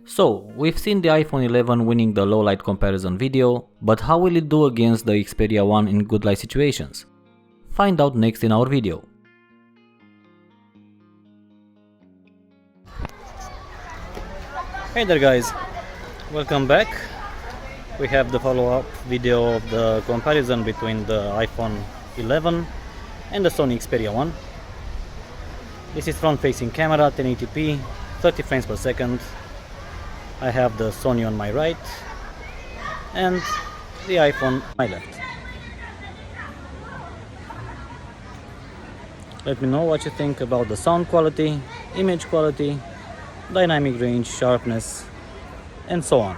So, we've seen the iPhone 11 winning the low light comparison video, but how will it do against the Xperia 1 in good light situations? Find out next in our video. Hey there guys, welcome back. We have the follow-up video of the comparison between the iPhone 11 and the Sony Xperia 1. This is front-facing camera, 1080p, 30 frames per second. I have the Sony on my right and the iPhone on my left. Let me know what you think about the sound quality, image quality, dynamic range, sharpness, and so on.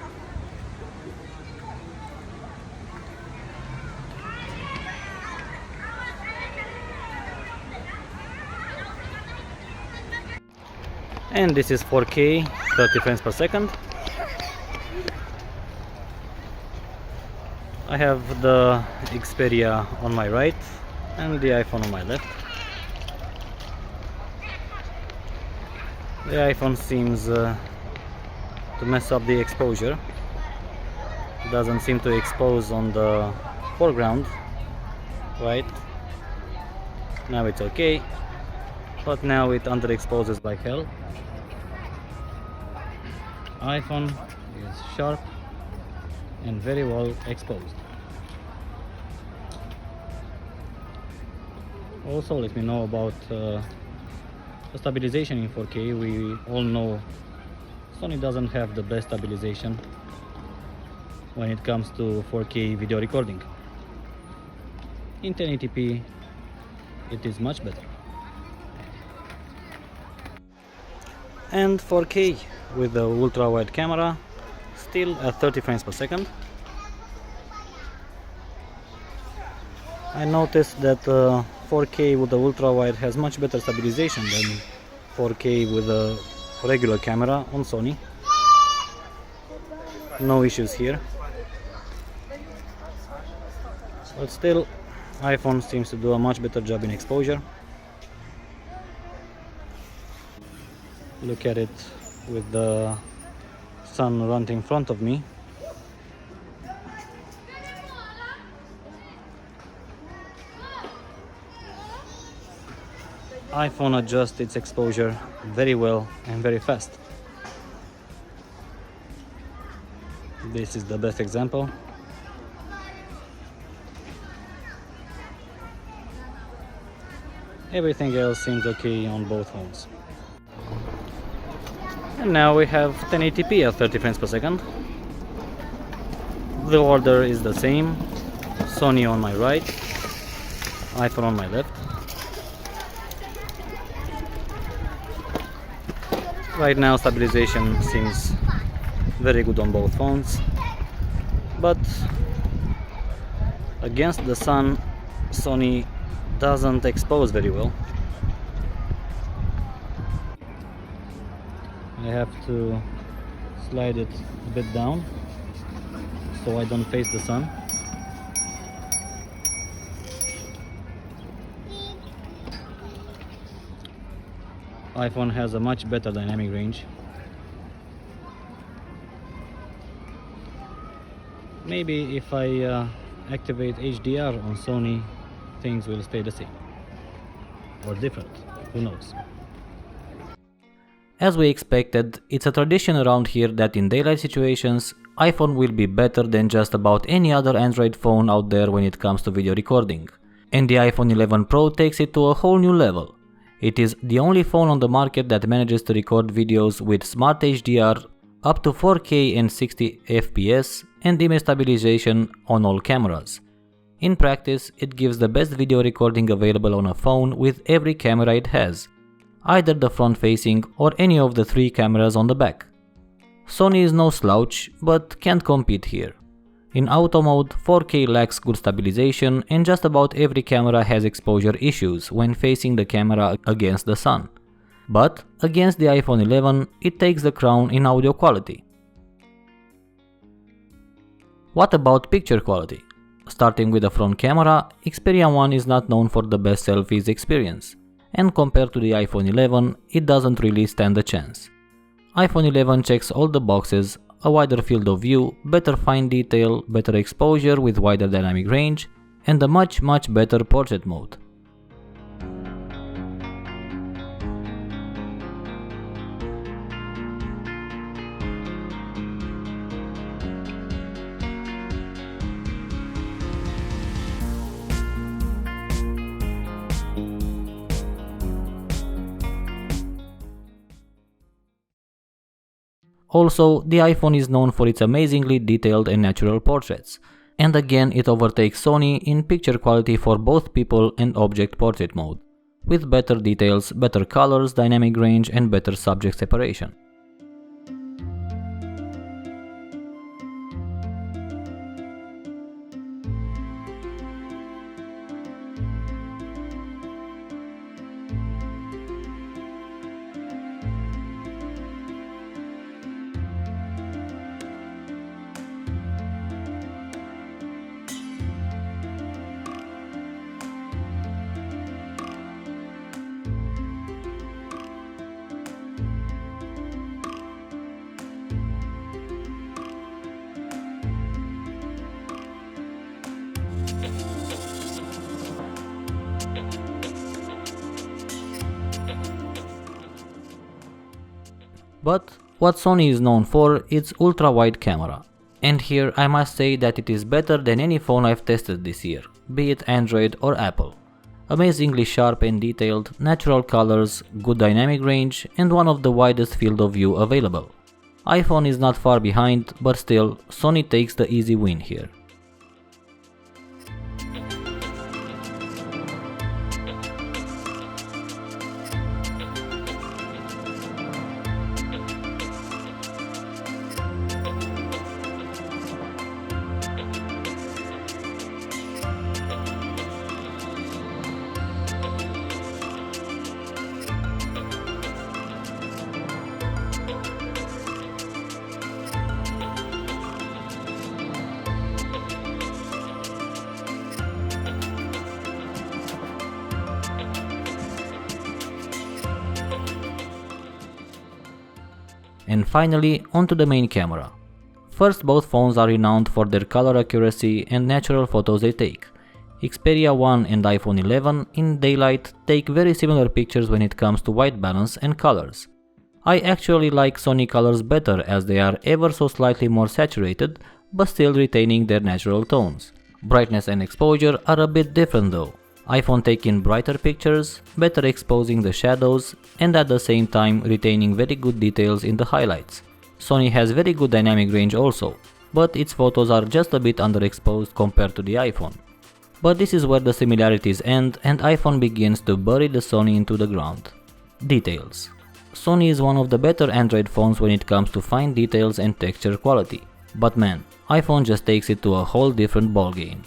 And this is 4K, 30 frames per second. I have the Xperia on my right and the iPhone on my left. The iPhone seems to mess up the exposure. It doesn't seem to expose on the foreground, right? Now it's okay, but now it underexposes like hell. iPhone is sharp and very well exposed. Also, let me know about the stabilization in 4K. We all know Sony doesn't have the best stabilization when it comes to 4K video recording. In 1080p it is much better. And 4K with the ultra wide camera, still at 30 frames per second. I noticed that 4K with the ultra wide has much better stabilization than 4K with a regular camera on Sony. No issues here. But still, iPhone seems to do a much better job in exposure. Look at it with the sun right in front of me. iPhone adjusts its exposure very well and very fast. This is the best example. Everything else seems okay on both phones. And now we have 1080p at 30 frames per second. The order is the same. Sony on my right, iPhone on my left. Right now stabilization seems very good on both phones, but against the sun Sony doesn't expose very well. I have to slide it a bit down so I don't face the sun. iPhone has a much better dynamic range. Maybe if I activate HDR on Sony, things will stay the same or different, who knows. As we expected, it's a tradition around here that in daylight situations, iPhone will be better than just about any other Android phone out there when it comes to video recording. And the iPhone 11 Pro takes it to a whole new level. It is the only phone on the market that manages to record videos with smart HDR up to 4K and 60 FPS and image stabilization on all cameras. In practice, it gives the best video recording available on a phone with every camera it has, either the front-facing or any of the three cameras on the back. Sony is no slouch, but can't compete here. In auto mode, 4K lacks good stabilization and just about every camera has exposure issues when facing the camera against the sun. But against the iPhone 11, it takes the crown in audio quality. What about picture quality? Starting with the front camera, Xperia 1 is not known for the best selfies experience, and compared to the iPhone 11, it doesn't really stand a chance. iPhone 11 checks all the boxes, a wider field of view, better fine detail, better exposure with wider dynamic range, and a much better portrait mode. Also, the iPhone is known for its amazingly detailed and natural portraits, and again it overtakes Sony in picture quality for both people and object portrait mode, with better details, better colors, dynamic range and better subject separation. But what Sony is known for is ultra-wide camera. And here I must say that it is better than any phone I've tested this year, be it Android or Apple. Amazingly sharp and detailed, natural colors, good dynamic range and one of the widest field of view available. iPhone is not far behind, but still, Sony takes the easy win here. And finally, onto the main camera. First, both phones are renowned for their color accuracy and natural photos they take. Xperia 1 and iPhone 11 in daylight take very similar pictures when it comes to white balance and colors. I actually like Sony colors better as they are ever so slightly more saturated, but still retaining their natural tones. Brightness and exposure are a bit different though. iPhone taking brighter pictures, better exposing the shadows and at the same time retaining very good details in the highlights. Sony has very good dynamic range also, but its photos are just a bit underexposed compared to the iPhone. But this is where the similarities end and iPhone begins to bury the Sony into the ground. Details. Sony is one of the better Android phones when it comes to fine details and texture quality. But man, iPhone just takes it to a whole different ballgame.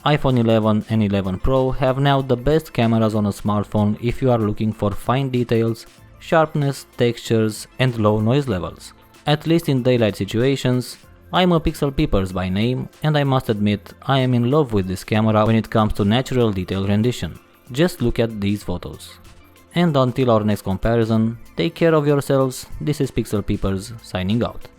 iPhone 11 and 11 Pro have now the best cameras on a smartphone if you are looking for fine details, sharpness, textures and low noise levels. At least in daylight situations, I'm a pixelpeepers by name and I must admit I am in love with this camera when it comes to natural detail rendition. Just look at these photos. And until our next comparison, take care of yourselves, this is pixelpeepers signing out.